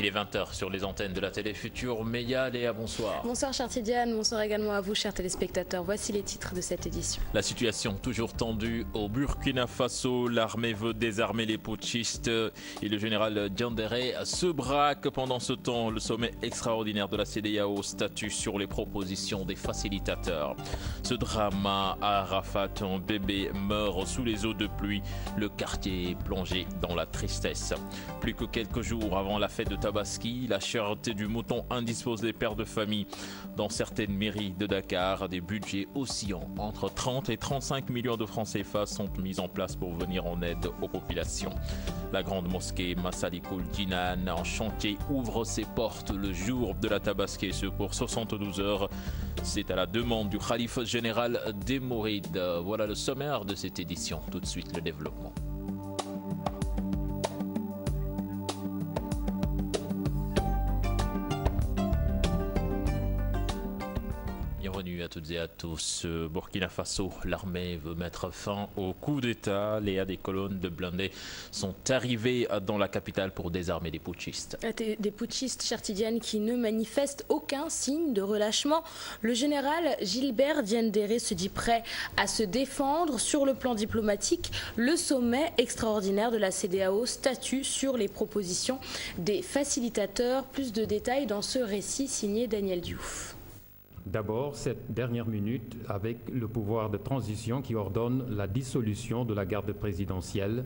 Il est 20h sur les antennes de la télé Futur Média. Léa, bonsoir. Bonsoir chère Tidiane, bonsoir également à vous chers téléspectateurs. Voici les titres de cette édition. La situation toujours tendue au Burkina Faso. L'armée veut désarmer les putschistes et le général Diendéré se braque. Pendant ce temps, le sommet extraordinaire de la CEDEAO statue sur les propositions des facilitateurs. Ce drame à Arafat, un bébé meurt sous les eaux de pluie. Le quartier est plongé dans la tristesse. Plus que quelques jours avant la fête de Tabaski, la cherté du mouton indispose les pères de famille. Dans certaines mairies de Dakar, des budgets oscillant entre 30 et 35 millions de francs CFA sont mis en place pour venir en aide aux populations. La grande mosquée Massalikul Jinan en chantier ouvre ses portes le jour de la Tabaski, ce pour 72 heures. C'est à la demande du Khalife général des Mourides. Voilà le sommaire de cette édition. Tout de suite, le développement. Bienvenue à toutes et à tous. Burkina Faso, l'armée veut mettre fin au coup d'État. Des colonnes de blindés sont arrivées dans la capitale pour désarmer les putschistes. Des putschistes, chère Tidiane, qui ne manifestent aucun signe de relâchement. Le général Gilbert Diendéré se dit prêt à se défendre. Sur le plan diplomatique, le sommet extraordinaire de la CEDEAO statue sur les propositions des facilitateurs. Plus de détails dans ce récit signé Daniel Diouf. D'abord, cette dernière minute avec le pouvoir de transition qui ordonne la dissolution de la garde présidentielle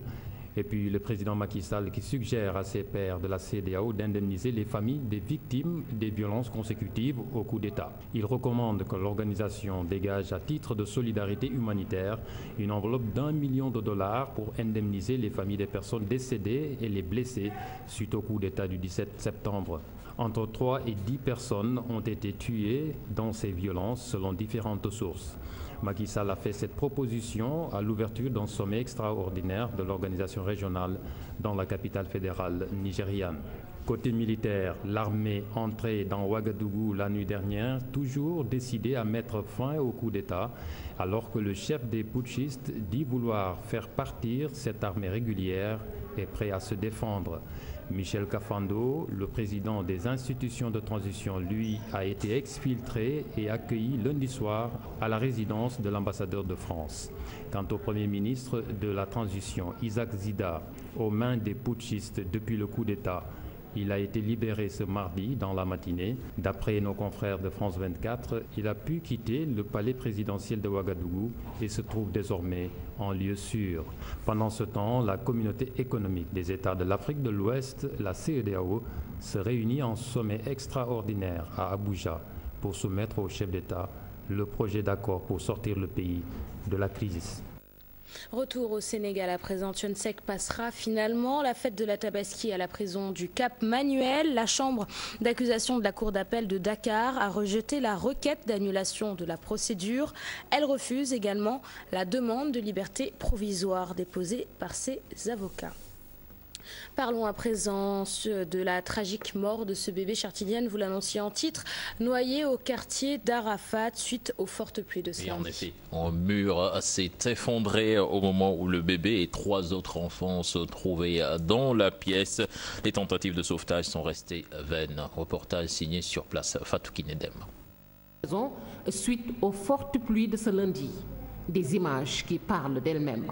et puis le président Macky Sall qui suggère à ses pairs de la CEDEAO d'indemniser les familles des victimes des violences consécutives au coup d'État. Il recommande que l'organisation dégage à titre de solidarité humanitaire une enveloppe d'1 million de dollars pour indemniser les familles des personnes décédées et les blessés suite au coup d'État du 17 septembre. Entre 3 et 10 personnes ont été tuées dans ces violences selon différentes sources. Macky Sall a fait cette proposition à l'ouverture d'un sommet extraordinaire de l'organisation régionale dans la capitale fédérale nigériane. Côté militaire, l'armée entrée dans Ouagadougou la nuit dernière, toujours décidée à mettre fin au coup d'État, alors que le chef des putschistes dit vouloir faire partir cette armée régulière et prêt à se défendre. Michel Kafando, le président des institutions de transition, lui, a été exfiltré et accueilli lundi soir à la résidence de l'ambassadeur de France. Quant au Premier ministre de la transition, Isaac Zida, aux mains des putschistes depuis le coup d'État, il a été libéré ce mardi dans la matinée. D'après nos confrères de France 24, il a pu quitter le palais présidentiel de Ouagadougou et se trouve désormais en lieu sûr. Pendant ce temps, la communauté économique des États de l'Afrique de l'Ouest, la CEDEAO, se réunit en sommet extraordinaire à Abuja pour soumettre au chef d'État le projet d'accord pour sortir le pays de la crise. Retour au Sénégal à présent, Thione passera finalement la fête de la Tabaski à la prison du Cap Manuel. La chambre d'accusation de la cour d'appel de Dakar a rejeté la requête d'annulation de la procédure. Elle refuse également la demande de liberté provisoire déposée par ses avocats. Parlons à présent de la tragique mort de ce bébé, chère Tidiane, vous l'annonciez en titre, noyé au quartier d'Arafat suite aux fortes pluies de ce lundi. En effet, un mur s'est effondré au moment où le bébé et 3 autres enfants se trouvaient dans la pièce. Les tentatives de sauvetage sont restées vaines. Reportage signé sur place, Fatou Kinedem. Suite aux fortes pluies de ce lundi, des images qui parlent d'elles-mêmes.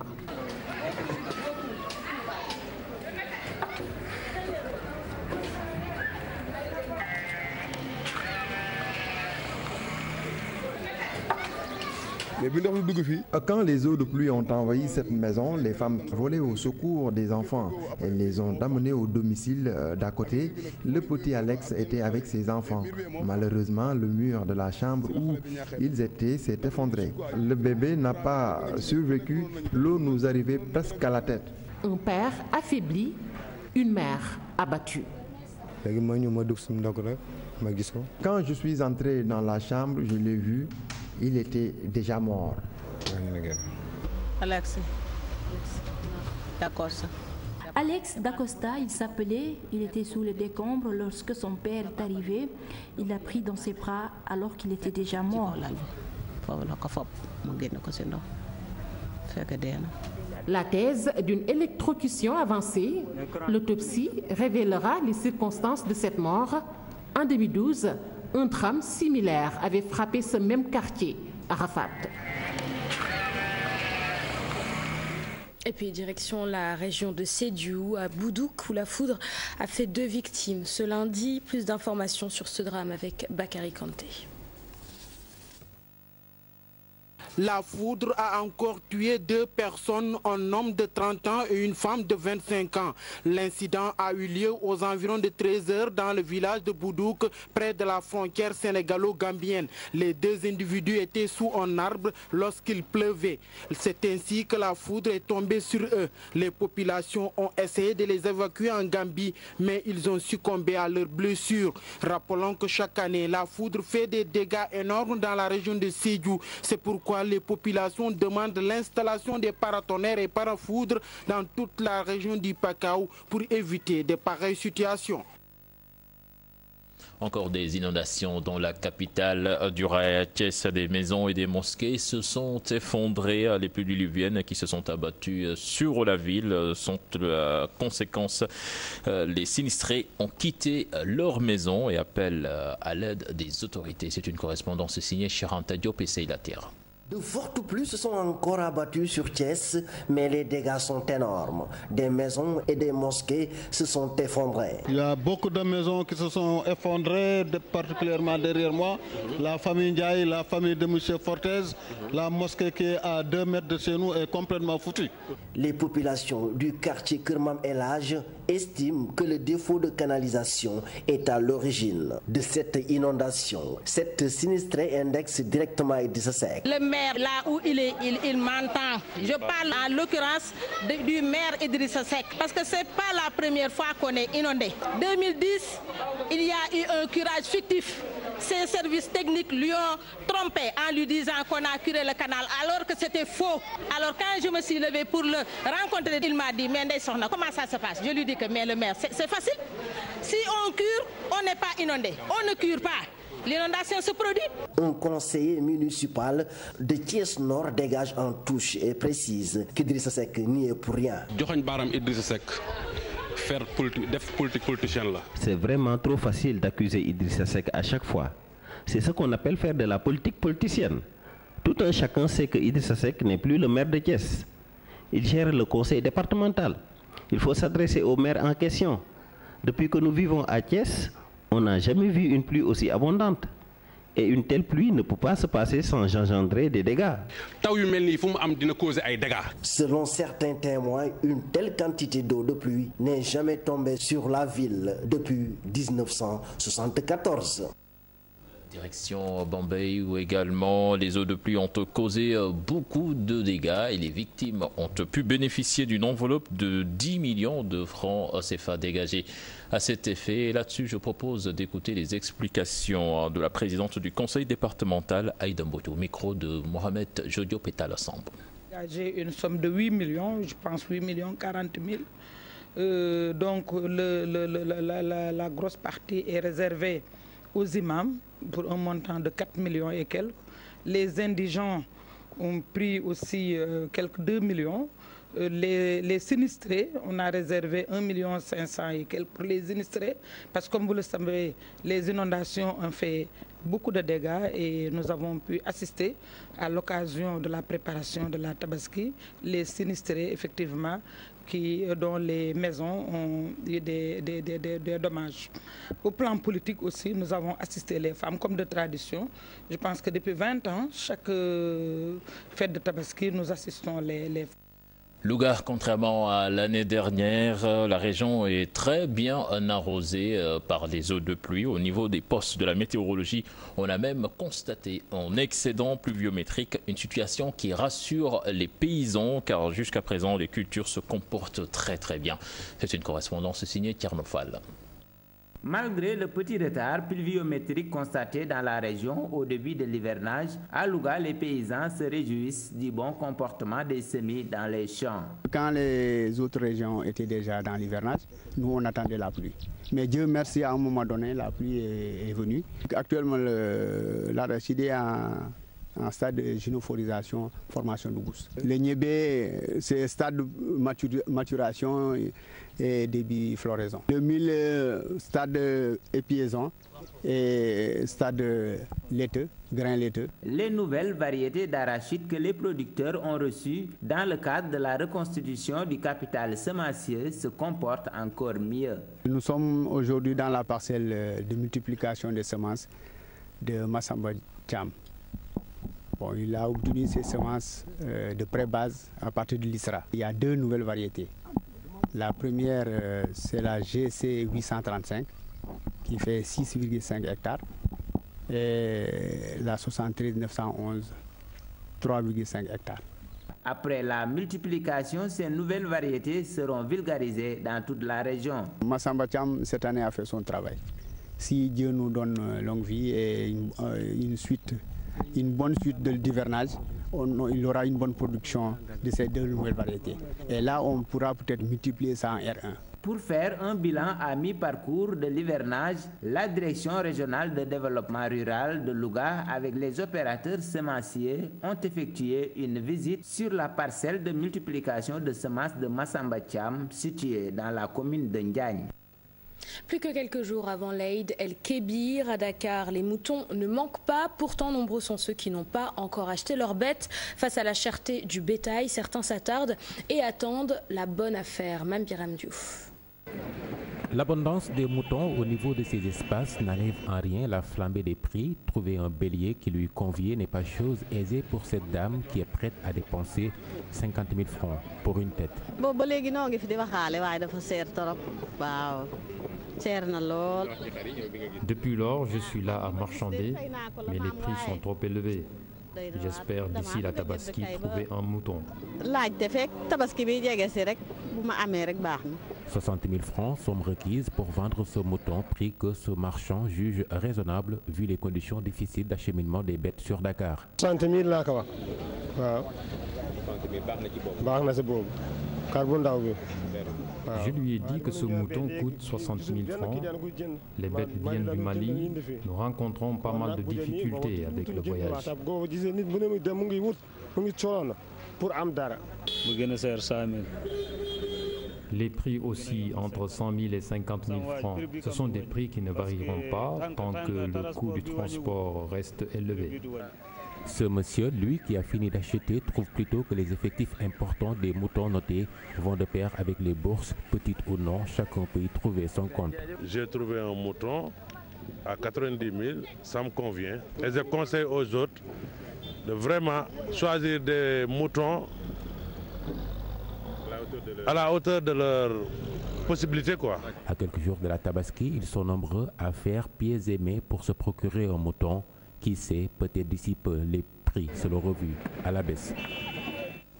Quand les eaux de pluie ont envahi cette maison, les femmes volaient au secours des enfants. Elles les ont amenés au domicile d'à côté. Le petit Alex était avec ses enfants. Malheureusement, le mur de la chambre où ils étaient s'est effondré. Le bébé n'a pas survécu. L'eau nous arrivait presque à la tête. Un père affaibli, une mère abattue. Quand je suis entré dans la chambre, je l'ai vu. Il était déjà mort. Alex Dacosta. Alex Dacosta, il s'appelait, il était sous les décombres lorsque son père est arrivé. Il l'a pris dans ses bras alors qu'il était déjà mort. La thèse d'une électrocution avancée. L'autopsie révélera les circonstances de cette mort. En 2012, un drame similaire avait frappé ce même quartier, Arafat. Et puis direction la région de Sédhiou, à Boudouk, où la foudre a fait 2 victimes ce lundi. Plus d'informations sur ce drame avec Bakary Kanté. La foudre a encore tué 2 personnes, un homme de 30 ans et une femme de 25 ans. L'incident a eu lieu aux environs de 13 h dans le village de Boudouk, près de la frontière sénégalo-gambienne. Les 2 individus étaient sous un arbre lorsqu'il pleuvait. C'est ainsi que la foudre est tombée sur eux. Les populations ont essayé de les évacuer en Gambie, mais ils ont succombé à leurs blessures. Rappelons que chaque année, la foudre fait des dégâts énormes dans la région de Sédhiou. C'est pourquoi les populations demandent l'installation des paratonnerres et parafoudres dans toute la région du Pakao pour éviter de pareilles situations. Encore des inondations dans la capitale du Rail. Des maisons et des mosquées se sont effondrées. Les pluies diluviennes qui se sont abattues sur la ville sont la conséquence. Les sinistrés ont quitté leur maison et appellent à l'aide des autorités. C'est une correspondance signée Charanta Diop et Seyla Terre. De fortes pluies se sont encore abattues sur Thiès, mais les dégâts sont énormes. Des maisons et des mosquées se sont effondrées. Il y a beaucoup de maisons qui se sont effondrées, particulièrement derrière moi. La famille Ndiaye, la famille de M. Fortez, la mosquée qui est à 2 mètres de chez nous est complètement foutue. Les populations du quartier Kermam El Hadj estiment que le défaut de canalisation est à l'origine de cette inondation. Cette sinistrée indexe directement Idrissa Seck. Le maire, là où il est, il m'entend. Je parle en l'occurrence du maire Idrissa Seck, parce que ce n'est pas la première fois qu'on est inondé. 2010, il y a eu un curage fictif. Ces services techniques lui ont trompé en lui disant qu'on a curé le canal, alors que c'était faux. Alors quand je me suis levée pour le rencontrer, il m'a dit, mais Ndeye Sokhna, comment ça se passe? Je lui dis que, mais le maire, c'est facile. Si on cure, on n'est pas inondé. On ne cure pas. L'inondation se produit. Un conseiller municipal de Thiès Nord dégage en touche et précise qu'Idrissa Seck n'y est pour rien. C'est vraiment trop facile d'accuser Idrissa Seck à chaque fois. C'est ce qu'on appelle faire de la politique politicienne. Tout un chacun sait que Idrissa Seck n'est plus le maire de Thiès. Il gère le conseil départemental. Il faut s'adresser au maire en question. Depuis que nous vivons à Thiès, on n'a jamais vu une pluie aussi abondante. Et une telle pluie ne peut pas se passer sans engendrer des dégâts. Selon certains témoins, une telle quantité d'eau de pluie n'est jamais tombée sur la ville depuis 1974. Direction Bombay, où également les eaux de pluie ont causé beaucoup de dégâts et les victimes ont pu bénéficier d'une enveloppe de 10 millions de francs CFA dégagés à cet effet. Et là-dessus, je propose d'écouter les explications de la présidente du conseil départemental, Aïda Mboto, au micro de Mohamed Jodio Pétala Samb. Dégagé une somme de 8 millions, je pense 8 millions 40 000. Donc la grosse partie est réservée aux imams pour un montant de 4 millions et quelques. Les indigents ont pris aussi quelques 2 millions. Les sinistrés, on a réservé 1,5 million et quelques pour les sinistrés, parce que comme vous le savez, les inondations ont fait beaucoup de dégâts et nous avons pu assister à l'occasion de la préparation de la Tabaski, les sinistrés effectivement dont les maisons ont eu des dommages. Au plan politique aussi, nous avons assisté les femmes comme de tradition. Je pense que depuis 20 ans, chaque fête de Tabaski, nous assistons les femmes. Louga, contrairement à l'année dernière, la région est très bien arrosée par les eaux de pluie. Au niveau des postes de la météorologie, on a même constaté un excédent pluviométrique, une situation qui rassure les paysans car jusqu'à présent les cultures se comportent très bien. C'est une correspondance signée Tierno-Fall. Malgré le petit retard pluviométrique constaté dans la région au début de l'hivernage, à Louga, les paysans se réjouissent du bon comportement des semis dans les champs. Quand les autres régions étaient déjà dans l'hivernage, nous on attendait la pluie. Mais Dieu merci, à un moment donné, la pluie est venue. Actuellement, l'arachide est en stade de gynophorisation, formation de gousse. Le niébé, c'est stade de maturation et début floraison. Le mil, stade épiaison et stade laiteux, grain laiteux. Les nouvelles variétés d'arachide que les producteurs ont reçues dans le cadre de la reconstitution du capital semencier se comportent encore mieux. Nous sommes aujourd'hui dans la parcelle de multiplication des semences de Massamba Thiam. Bon, il a obtenu ses semences de pré-base à partir de l'ISRA. Il y a deux nouvelles variétés. La première, c'est la GC 835 qui fait 6,5 hectares et la 73 911 3,5 hectares. Après la multiplication, ces nouvelles variétés seront vulgarisées dans toute la région. Massamba Thiam, cette année, a fait son travail. Si Dieu nous donne longue vie et une bonne suite d'hivernage, il aura une bonne production de ces deux nouvelles variétés. Et là, on pourra peut-être multiplier ça en R1. Pour faire un bilan à mi-parcours de l'hivernage, la Direction régionale de développement rural de Louga avec les opérateurs semenciers ont effectué une visite sur la parcelle de multiplication de semences de Massamba Thiam située dans la commune de Ndiagne. Plus que quelques jours avant l'Aïd el-Kébir à Dakar, les moutons ne manquent pas. Pourtant, nombreux sont ceux qui n'ont pas encore acheté leurs bêtes. Face à la cherté du bétail, certains s'attardent et attendent la bonne affaire. Mame Biram Diouf. L'abondance des moutons au niveau de ces espaces n'enlève en rien la flambée des prix. Trouver un bélier qui lui convient n'est pas chose aisée pour cette dame qui est prête à dépenser 50 000 francs pour une tête. Depuis lors, je suis là à marchander, mais les prix sont trop élevés. J'espère d'ici la Tabaski trouver un mouton. 60 000 francs sont requises pour vendre ce mouton, prix que ce marchand juge raisonnable vu les conditions difficiles d'acheminement des bêtes sur Dakar. 60 000 là, quoi. Je lui ai dit que ce mouton coûte 60 000 francs. Les bêtes viennent du Mali. Nous rencontrons pas mal de difficultés avec le voyage. Les prix aussi entre 100 000 et 50 000 francs. Ce sont des prix qui ne varieront pas tant que le coût du transport reste élevé. Ce monsieur, lui qui a fini d'acheter, trouve plutôt que les effectifs importants des moutons notés vont de pair avec les bourses, petites ou non, chacun peut y trouver son compte. J'ai trouvé un mouton à 90 000, ça me convient. Et je conseille aux autres de vraiment choisir des moutons à la hauteur de leurs possibilités, quoi. À quelques jours de la Tabaski, ils sont nombreux à faire pieds et mains pour se procurer un mouton. Qui sait, peut-être d'ici peu, les prix seront revus à la baisse.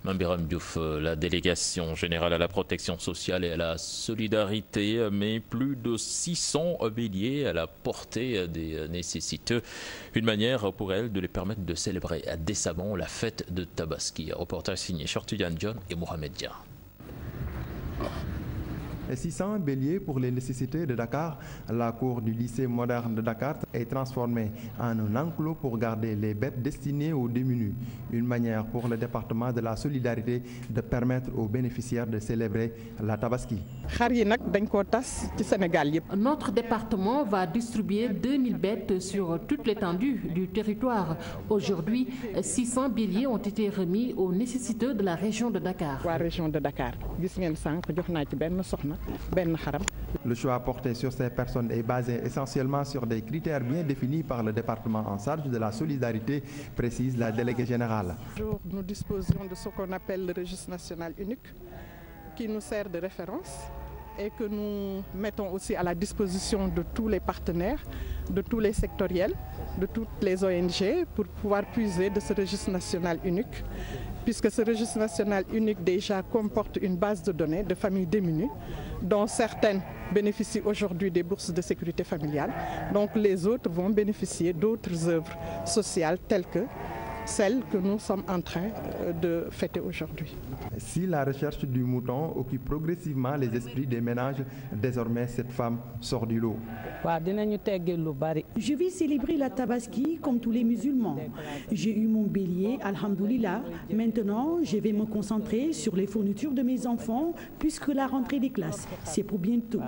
Mame Biram Diouf, la délégation générale à la protection sociale et à la solidarité met plus de 600 béliers à la portée des nécessiteux. Une manière pour elle de les permettre de célébrer décemment la fête de Tabaski. Reportage signé Chortuyan John et Mohamed Dia. Et 600 béliers pour les nécessités de Dakar. La cour du lycée moderne de Dakar est transformée en un enclos pour garder les bêtes destinées aux démunis. Une manière pour le département de la solidarité de permettre aux bénéficiaires de célébrer la Tabaski. Notre département va distribuer 2000 bêtes sur toute l'étendue du territoire. Aujourd'hui, 600 béliers ont été remis aux nécessiteux de la région de Dakar. Le choix porté sur ces personnes est basé essentiellement sur des critères bien définis par le département en charge de la solidarité, précise la déléguée générale. Nous disposions de ce qu'on appelle le registre national unique, qui nous sert de référence et que nous mettons aussi à la disposition de tous les partenaires, de tous les sectoriels, de toutes les ONG pour pouvoir puiser de ce registre national unique, puisque ce registre national unique déjà comporte une base de données de familles démunies, dont certaines bénéficient aujourd'hui des bourses de sécurité familiale. Donc les autres vont bénéficier d'autres œuvres sociales telles que celle que nous sommes en train de fêter aujourd'hui. Si la recherche du mouton occupe progressivement les esprits des ménages, désormais cette femme sort du lot. Je vais célébrer la Tabaski comme tous les musulmans. J'ai eu mon bélier, alhamdoulilah. Maintenant, je vais me concentrer sur les fournitures de mes enfants puisque la rentrée des classes, c'est pour bientôt.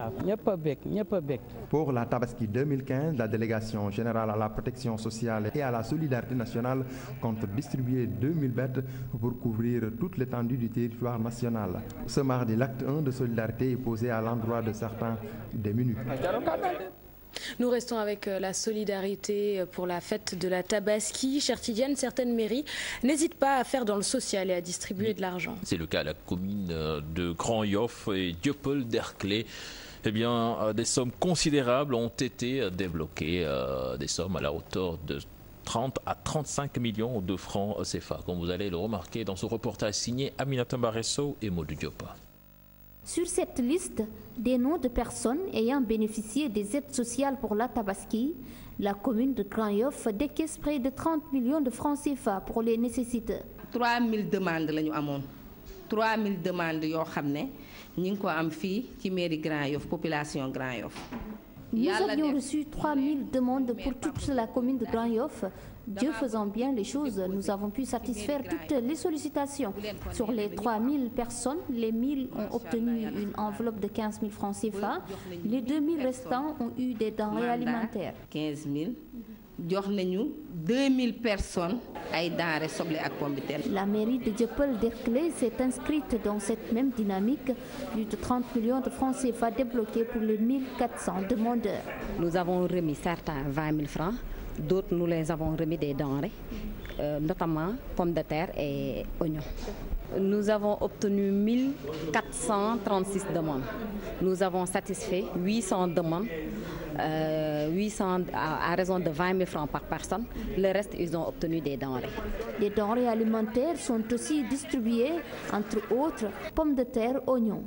Pour la Tabaski 2015, la délégation générale à la protection sociale et à la solidarité nationale compte distribuer 2000 bêtes pour couvrir toute l'étendue du territoire national. Ce mardi, l'acte 1 de solidarité est posé à l'endroit de certains démunis. Nous restons avec la solidarité pour la fête de la Tabaski. Chère Tidiane, certaines mairies n'hésitent pas à faire dans le social et à distribuer de l'argent. C'est le cas à la commune de Grand Yoff et Dieuppeul-Derklé. Eh bien, des sommes considérables ont été débloquées, des sommes à la hauteur de 30 à 35 millions de francs CFA, comme vous allez le remarquer dans ce reportage signé Aminata Mbaresso et Modou Diop. Sur cette liste des noms de personnes ayant bénéficié des aides sociales pour la Tabaski, la commune de Grand Yoff décaisse près de 30 millions de francs CFA pour les nécessiteurs. 3000 demandes la ñu amoon 3000 demandes yoo xam ne ñi ngi ko am fii ci mairie Grand Yoff population Grand Yoff. Nous avions reçu 3000 demandes pour toute la commune de Grand Yoff. Dieu faisant bien les choses, nous avons pu satisfaire toutes les sollicitations. Sur les 3000 personnes, les 1000 ont obtenu une enveloppe de 15 000 francs CFA. Les 2000 restants ont eu des denrées alimentaires. 15 000. jox nañu 2000 personnes ay denrées soble ak pomme de terre. La mairie de Dieuppeul-Derklé s'est inscrite dans cette même dynamique. Plus de 30 millions de francs CFA débloqués pour les 1400 demandeurs. Nous avons remis certains 20 000 francs, d'autres nous les avons remis des denrées, notamment pommes de terre et oignons. Nous avons obtenu 1436 demandes. Nous avons satisfait 800 demandes, 800 à raison de 20 000 francs par personne. Le reste, ils ont obtenu des denrées. Les denrées alimentaires sont aussi distribuées, entre autres, pommes de terre, oignons.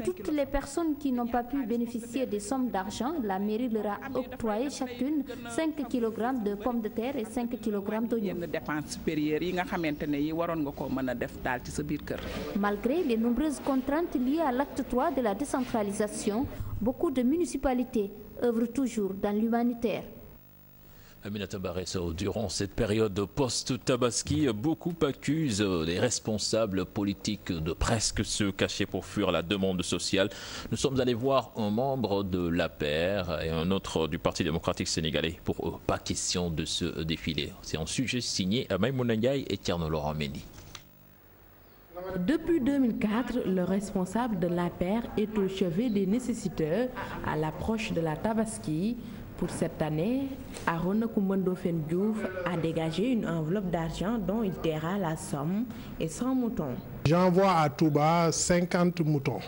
Toutes les personnes qui n'ont pas pu bénéficier des sommes d'argent, la mairie leur a octroyé chacune 5 kg de pommes de terre et 5 kg d'oignons. Malgré les nombreuses contraintes liées à l'acte 3 de la décentralisation, beaucoup de municipalités œuvrent toujours dans l'humanitaire. Aminata Mbaresso, durant cette période post-Tabaski, beaucoup accusent les responsables politiques de presque se cacher pour fuir la demande sociale. Nous sommes allés voir un membre de l'APR et un autre du Parti démocratique sénégalais. Pour eux, pas question de se défiler. C'est un sujet signé à Maïmouna Ndiaye et Thierno Laurent Mendy. Depuis 2004, le responsable de l'APR est au chevet des nécessiteurs à l'approche de la Tabaski. Pour cette année, Arona Koumandofène Diouf a dégagé une enveloppe d'argent dont il taiera la somme et 100 moutons. J'envoie à Touba 50 moutons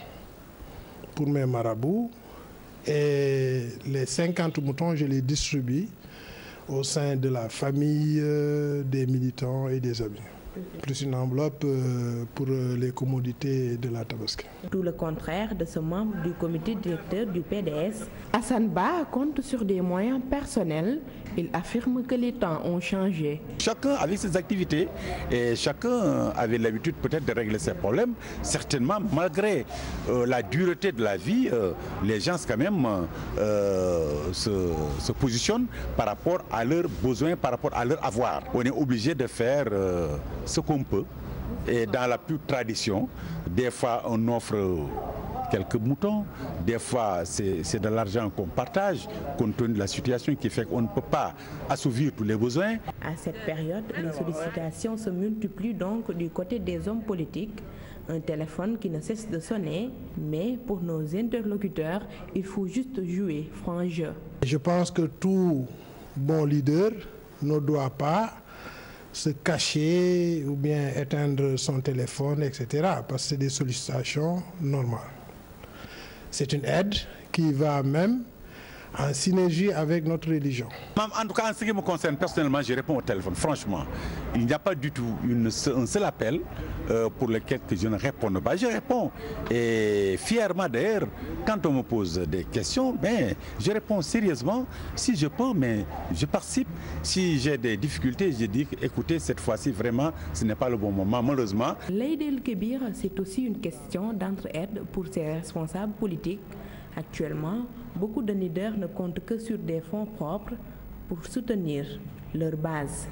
pour mes marabouts et les 50 moutons, je les distribue au sein de la famille, des militants et des amis. Plus une enveloppe pour les commodités de la Tabaski. Tout le contraire de ce membre du comité directeur du PDS, Hassan Ba compte sur des moyens personnels. Il affirme que les temps ont changé. Chacun avait ses activités et chacun avait l'habitude peut-être de régler ses problèmes. Certainement, malgré la dureté de la vie, les gens quand même se positionnent par rapport à leurs besoins, par rapport à leur avoir. On est obligé de faire ce qu'on peut. Et dans la pure tradition, des fois on offre quelques moutons, des fois c'est de l'argent qu'on partage, compte tenu de la situation qui fait qu'on ne peut pas assouvir tous les besoins. À cette période, les sollicitations se multiplient donc du côté des hommes politiques. Un téléphone qui ne cesse de sonner, mais pour nos interlocuteurs, il faut juste jouer franc jeu. Je pense que tout bon leader ne doit pas se cacher ou bien éteindre son téléphone, etc. parce que c'est des sollicitations normales. C'est une aide qui va même en synergie avec notre religion. En tout cas, en ce qui me concerne personnellement, je réponds au téléphone. Franchement, il n'y a pas du tout un seul appel pour lequel je ne réponds pas. Je réponds et fièrement d'ailleurs, quand on me pose des questions, je réponds sérieusement. Si je peux, mais je participe. Si j'ai des difficultés, je dis écoutez, cette fois-ci vraiment, ce n'est pas le bon moment, malheureusement. L'Aïd el-Kébir, c'est aussi une question d'entraide pour ses responsables politiques. Actuellement, beaucoup de leaders ne comptent que sur des fonds propres pour soutenir leur base.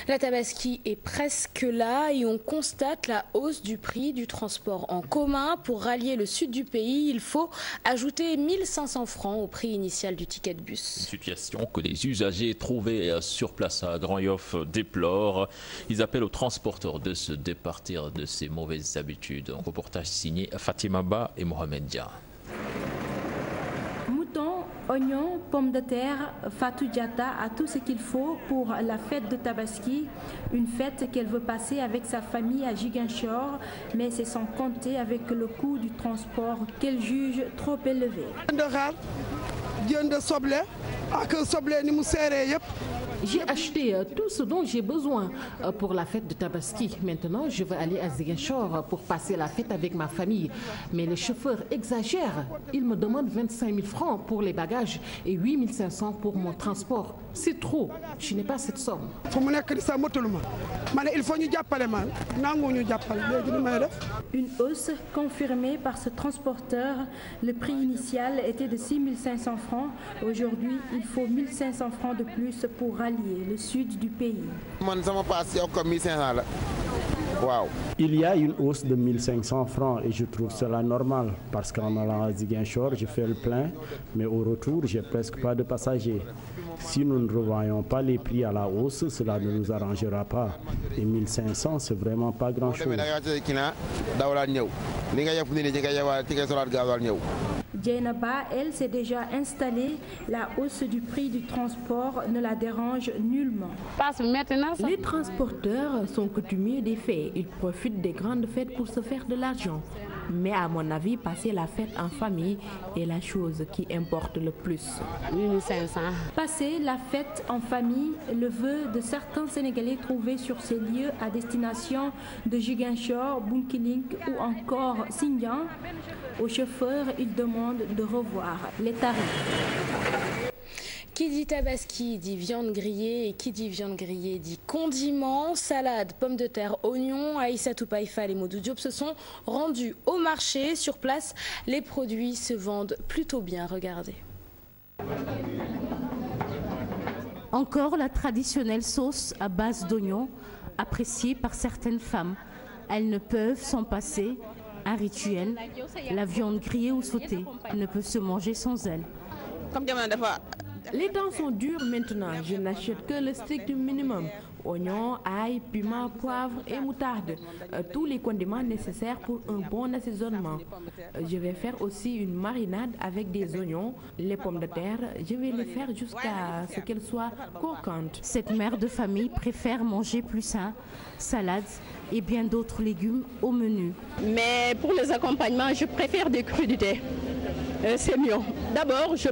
La Tabaski est presque là et on constate la hausse du prix du transport en commun. Pour rallier le sud du pays, il faut ajouter 1500 francs au prix initial du ticket de bus. Une situation que les usagers trouvés sur place à Grand-Yoff déplorent. Ils appellent aux transporteurs de se départir de ces mauvaises habitudes. Un reportage signé Fatima Ba et Mohamed Dia. Moutons, oignons, pommes de terre, Fatou Diatta a tout ce qu'il faut pour la fête de Tabaski, une fête qu'elle veut passer avec sa famille à Ziguinchor, mais c'est sans compter avec le coût du transport qu'elle juge trop élevé. J'ai acheté tout ce dont j'ai besoin pour la fête de Tabaski. Maintenant, je vais aller à Ziguinchor pour passer la fête avec ma famille. Mais le chauffeur exagère. Il me demande 25 000 francs pour les bagages et 8 500 pour mon transport. C'est trop. Je n'ai pas cette somme. Une hausse confirmée par ce transporteur. Le prix initial était de 6 500 francs. Aujourd'hui, il faut 1 500 francs de plus pour rallier le sud du pays. Il y a une hausse de 1 500 francs et je trouve cela normal parce qu'en allant à Ziguinchor, je fais le plein, mais au retour, j'ai presque pas de passagers. Si nous ne revoyons pas les prix à la hausse, cela ne nous arrangera pas. Et 1 500, c'est vraiment pas grand-chose. Djainaba, elle, s'est déjà installée. La hausse du prix du transport ne la dérange nullement. Les transporteurs sont coutumiers des fêtes. Ils profitent des grandes fêtes pour se faire de l'argent. Mais à mon avis, passer la fête en famille est la chose qui importe le plus. 1500. Passer la fête en famille, le vœu de certains Sénégalais trouvés sur ces lieux à destination de Ziguinchor, Bounkiling ou encore Xinjiang. Aux chauffeurs, ils demandent de revoir les tarifs. Qui dit tabaski dit viande grillée et qui dit viande grillée dit condiments, salade, pommes de terre, oignons. Aïssatou Païfal et Modou Diop se sont rendus au marché. Sur place, les produits se vendent plutôt bien. Regardez. Encore la traditionnelle sauce à base d'oignons, appréciée par certaines femmes. Elles ne peuvent s'en passer. Un rituel, la viande grillée ou sautée ne peut se manger sans elle. Les temps sont durs maintenant. Je n'achète que le strict minimum. Oignons, ail, piment, poivre et moutarde. Tous les condiments nécessaires pour un bon assaisonnement. Je vais faire aussi une marinade avec des oignons. Les pommes de terre, je vais les faire jusqu'à ce qu'elles soient croquantes. Cette mère de famille préfère manger plus sain, salade et bien d'autres légumes au menu. Mais pour les accompagnements, je préfère des crudités. C'est mieux. D'abord, je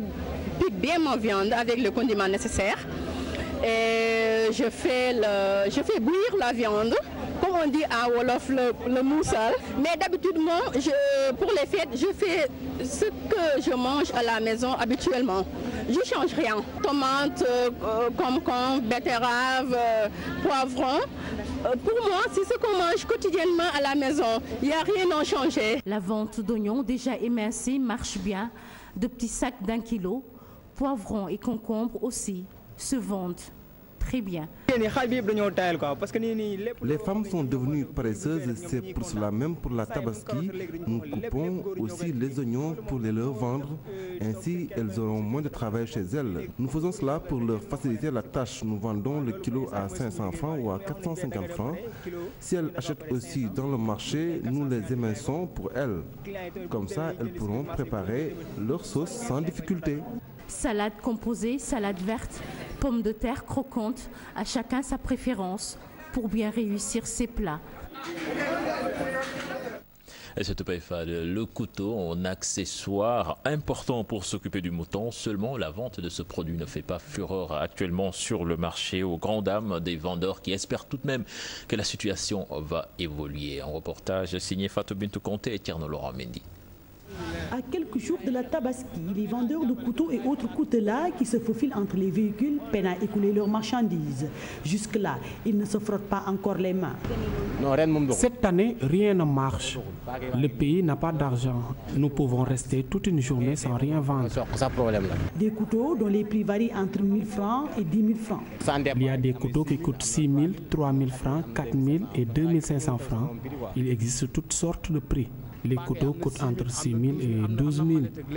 pique bien ma viande avec le condiment nécessaire. Et je fais bouillir la viande, comme on dit à Wolof, le moussal. Mais d'habitude, pour les fêtes, je fais ce que je mange à la maison habituellement. Je ne change rien. Tomates, concombre, betterave, poivron. Pour moi, c'est ce qu'on mange quotidiennement à la maison. Il n'y a rien à changer. La vente d'oignons déjà émincés marche bien. De petits sacs d'1 kilo, poivrons et concombres aussi se vendent très bien. Les femmes sont devenues paresseuses, c'est pour cela même pour la tabaski, nous coupons aussi les oignons pour les leur vendre, ainsi elles auront moins de travail chez elles. Nous faisons cela pour leur faciliter la tâche, nous vendons le kilo à 500 francs ou à 450 francs. Si elles achètent aussi dans le marché, nous les éminçons pour elles. Comme ça, elles pourront préparer leur sauce sans difficulté. Salade composée, salade verte, pommes de terre croquantes, à chacun sa préférence pour bien réussir ses plats. Et cette PFA, le couteau, un accessoire important pour s'occuper du mouton. Seulement, la vente de ce produit ne fait pas fureur actuellement sur le marché, aux grandes dames des vendeurs qui espèrent tout de même que la situation va évoluer. Un reportage signé Fatou Bintou Conté et Tierno Laurent Mendy. À quelques jours de la Tabaski, les vendeurs de couteaux et autres coutelas qui se faufilent entre les véhicules peinent à écouler leurs marchandises. Jusque-là, ils ne se frottent pas encore les mains. Cette année, rien ne marche. Le pays n'a pas d'argent. Nous pouvons rester toute une journée sans rien vendre. Des couteaux dont les prix varient entre 1 000 francs et 10 000 francs. Il y a des couteaux qui coûtent 6 000, 3 000 francs, 4 000 et 2 500 francs. Il existe toutes sortes de prix. Les couteaux coûtent entre 6 000 et 12 000.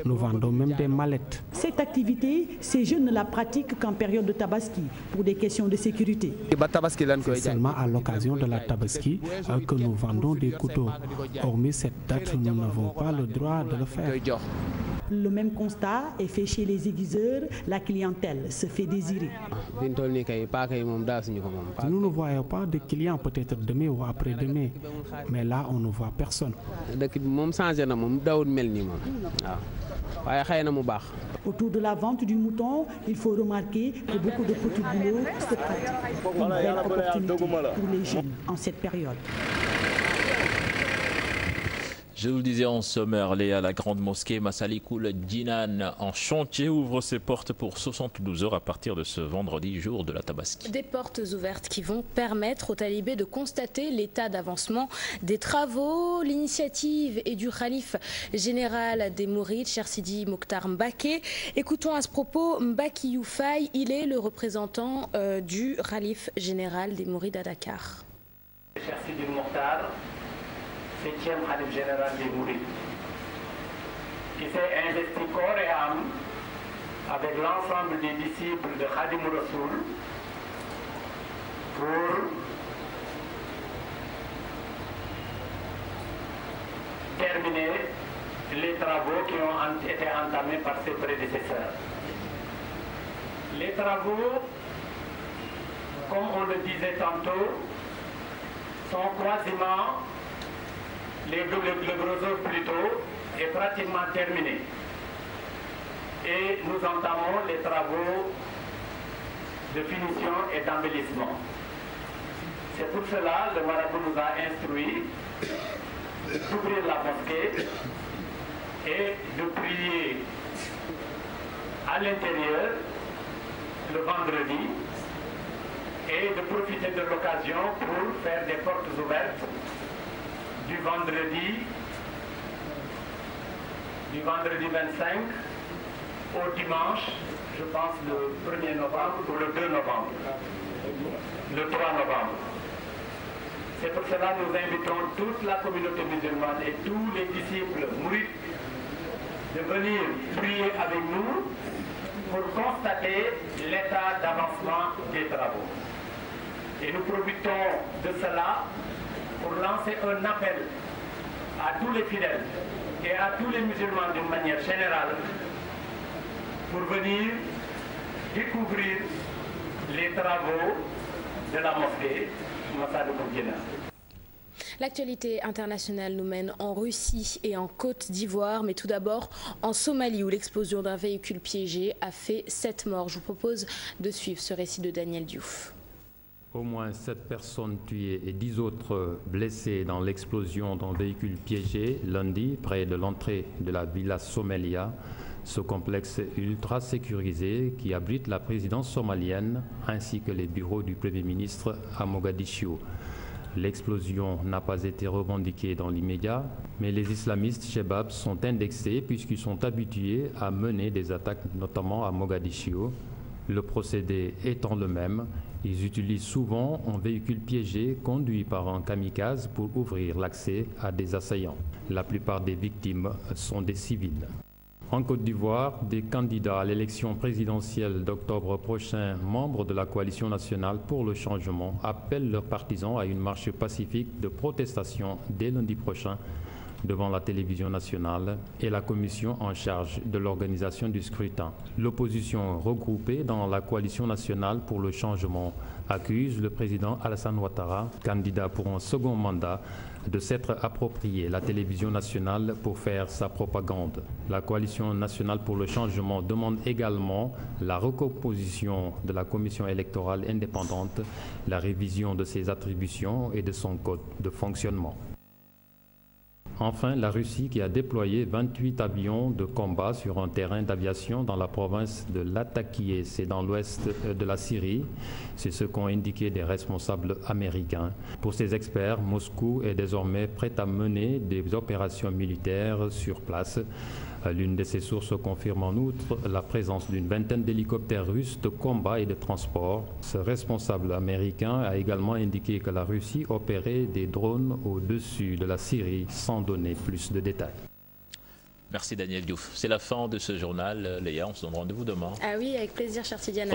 Nous vendons même des mallettes. Cette activité, ces jeunes ne la pratiquent qu'en période de Tabaski, pour des questions de sécurité. C'est seulement à l'occasion de la Tabaski que nous vendons des couteaux. Hormis cette date, nous n'avons pas le droit de le faire. Le même constat est fait chez les aiguiseurs. La clientèle se fait désirer. Nous ne voyons pas de clients peut-être demain ou après-demain. Mais là, on ne voit personne. Autour de la vente du mouton, il faut remarquer que beaucoup de petits boulots se prêtent. Une belle opportunité pour les jeunes en cette période. Je vous le disais en sommaire, Léa, la grande mosquée Massalikoul Djinan en chantier ouvre ses portes pour 72 heures à partir de ce vendredi, jour de la Tabaski. Des portes ouvertes qui vont permettre aux talibés de constater l'état d'avancement des travaux. L'initiative est du Khalif général des Mourides, Cheikh Sidi Mokhtar Mbacké. Écoutons à ce propos Mbaki Youfaï, il est le représentant du Khalif général des Mourides à Dakar. Cheikh Sidi Mokhtar, 7e Khalif général des Mourides, qui s'est investi corps et âme avec l'ensemble des disciples de Khadim Rassoul pour terminer les travaux qui ont été entamés par ses prédécesseurs. Les travaux, comme on le disait tantôt, sont quasiment, le gros œuvre plutôt, est pratiquement terminé. Et nous entamons les travaux de finition et d'embellissement. C'est pour cela que le marabout nous a instruit d'ouvrir la mosquée et de prier à l'intérieur le vendredi et de profiter de l'occasion pour faire des portes ouvertes du vendredi 25 au dimanche, je pense le 1er novembre ou le 2 novembre, le 3 novembre. C'est pour cela que nous invitons toute la communauté musulmane et tous les disciples mourides de venir prier avec nous pour constater l'état d'avancement des travaux. Et nous profitons de cela pour lancer un appel à tous les fidèles et à tous les musulmans d'une manière générale pour venir découvrir les travaux de la mosquée Massalikoul Djinan. L'actualité internationale nous mène en Russie et en Côte d'Ivoire, mais tout d'abord en Somalie où l'explosion d'un véhicule piégé a fait 7 morts. Je vous propose de suivre ce récit de Daniel Diouf. Au moins 7 personnes tuées et 10 autres blessées dans l'explosion d'un véhicule piégé lundi près de l'entrée de la Villa Somalia, ce complexe ultra sécurisé qui abrite la présidence somalienne ainsi que les bureaux du Premier ministre à Mogadiscio. L'explosion n'a pas été revendiquée dans l'immédiat, mais les islamistes Chebab sont indexés puisqu'ils sont habitués à mener des attaques notamment à Mogadiscio. Le procédé étant le même, ils utilisent souvent un véhicule piégé conduit par un kamikaze pour ouvrir l'accès à des assaillants. La plupart des victimes sont des civils. En Côte d'Ivoire, des candidats à l'élection présidentielle d'octobre prochain, membres de la coalition nationale pour le changement, appellent leurs partisans à une marche pacifique de protestation dès lundi prochain devant la télévision nationale et la commission en charge de l'organisation du scrutin. L'opposition regroupée dans la coalition nationale pour le changement accuse le président Alassane Ouattara, candidat pour un second mandat, de s'être approprié la télévision nationale pour faire sa propagande. La coalition nationale pour le changement demande également la recomposition de la commission électorale indépendante, la révision de ses attributions et de son code de fonctionnement. Enfin, la Russie qui a déployé 28 avions de combat sur un terrain d'aviation dans la province de Latakia, c'est dans l'ouest de la Syrie. C'est ce qu'ont indiqué des responsables américains. Pour ces experts, Moscou est désormais prêt à mener des opérations militaires sur place. L'une de ces sources confirme en outre la présence d'une vingtaine d'hélicoptères russes de combat et de transport. Ce responsable américain a également indiqué que la Russie opérait des drones au-dessus de la Syrie sans donner plus de détails. Merci Daniel Diouf. C'est la fin de ce journal. Léa, on se donne rendez-vous demain. Ah oui, avec plaisir, cher Tidiane.